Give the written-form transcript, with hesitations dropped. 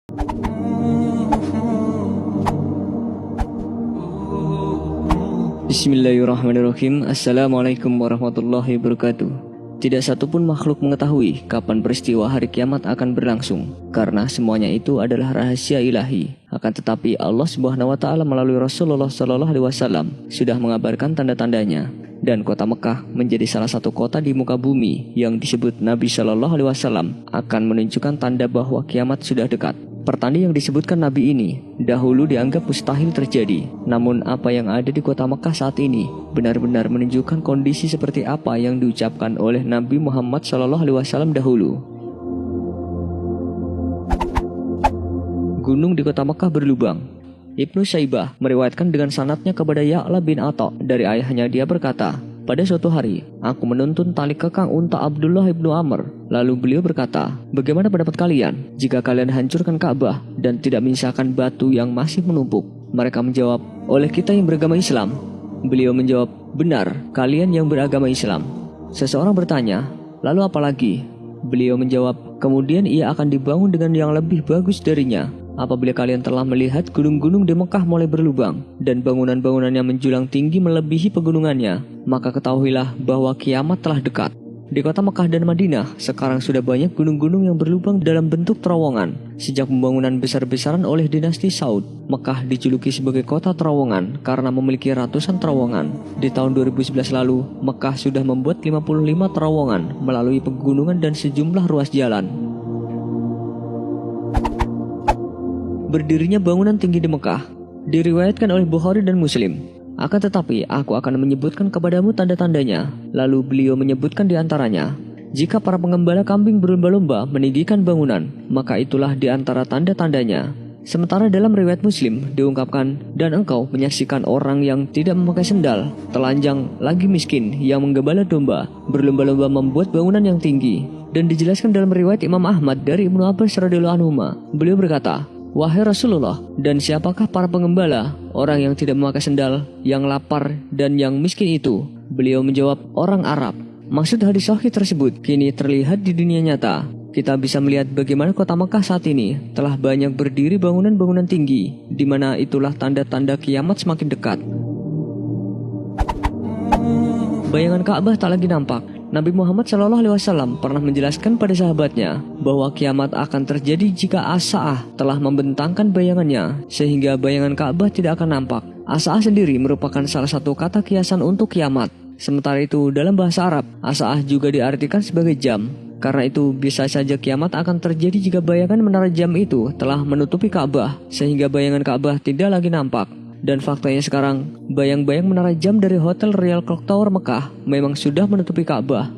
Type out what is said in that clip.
Bismillahirrahmanirrahim. Assalamualaikum warahmatullahi wabarakatuh. Tidak satupun makhluk mengetahui kapan peristiwa hari kiamat akan berlangsung, karena semuanya itu adalah rahasia ilahi. Akan tetapi Allah Subhanahu wa taala melalui Rasulullah sallallahu alaihi wasallam sudah mengabarkan tanda-tandanya, dan kota Mekah menjadi salah satu kota di muka bumi yang disebut Nabi sallallahu alaihi wasallam akan menunjukkan tanda bahwa kiamat sudah dekat. Pertanda yang disebutkan Nabi ini dahulu dianggap mustahil terjadi. Namun apa yang ada di kota Mekah saat ini benar-benar menunjukkan kondisi seperti apa yang diucapkan oleh Nabi Muhammad SAW dahulu. Gunung di kota Mekah berlubang. Ibnu Syaibah meriwayatkan dengan sanadnya kepada Ya'la bin Atha dari ayahnya, dia berkata, pada suatu hari, aku menuntun tali kekang unta Abdullah ibnu Amr. Lalu beliau berkata, bagaimana pendapat kalian jika kalian hancurkan Ka'bah dan tidak menyisakan batu yang masih menumpuk? Mereka menjawab, oleh kita yang beragama Islam. Beliau menjawab, benar, kalian yang beragama Islam. Seseorang bertanya, lalu apa lagi? Beliau menjawab, kemudian ia akan dibangun dengan yang lebih bagus darinya. Apabila kalian telah melihat gunung-gunung di Mekah mulai berlubang dan bangunan-bangunannya menjulang tinggi melebihi pegunungannya, maka ketahuilah bahwa kiamat telah dekat. Di kota Mekah dan Madinah sekarang sudah banyak gunung-gunung yang berlubang dalam bentuk terowongan. Sejak pembangunan besar-besaran oleh dinasti Saud, Mekah dijuluki sebagai kota terowongan karena memiliki ratusan terowongan. Di tahun 2011 lalu, Mekah sudah membuat 55 terowongan melalui pegunungan dan sejumlah ruas jalan. Berdirinya bangunan tinggi di Mekah diriwayatkan oleh Bukhari dan Muslim. Akan tetapi aku akan menyebutkan kepadamu tanda-tandanya. Lalu beliau menyebutkan di antaranya, jika para pengembala kambing berlomba-lomba meninggikan bangunan, maka itulah di antara tanda-tandanya. Sementara dalam riwayat Muslim diungkapkan, dan engkau menyaksikan orang yang tidak memakai sendal, telanjang, lagi miskin, yang menggembala domba, berlomba-lomba membuat bangunan yang tinggi. Dan dijelaskan dalam riwayat Imam Ahmad dari Ibnu Abbas radhiyallahu anhu, beliau berkata, wahai Rasulullah, dan siapakah para pengembala, orang yang tidak memakai sendal, yang lapar, dan yang miskin itu? Beliau menjawab, orang Arab. Maksud hadis sahih tersebut kini terlihat di dunia nyata. Kita bisa melihat bagaimana kota Mekah saat ini telah banyak berdiri bangunan-bangunan tinggi, di mana itulah tanda-tanda kiamat semakin dekat. Bayangan Ka'bah tak lagi nampak. Nabi Muhammad SAW pernah menjelaskan pada sahabatnya bahwa kiamat akan terjadi jika As-Sa'ah telah membentangkan bayangannya sehingga bayangan Ka'bah tidak akan nampak. As-Sa'ah sendiri merupakan salah satu kata kiasan untuk kiamat. Sementara itu dalam bahasa Arab, As-Sa'ah juga diartikan sebagai jam. Karena itu bisa saja kiamat akan terjadi jika bayangan menara jam itu telah menutupi Ka'bah sehingga bayangan Ka'bah tidak lagi nampak. Dan faktanya sekarang, bayang-bayang menara jam dari Hotel Royal Clock Tower Mekah memang sudah menutupi Ka'bah.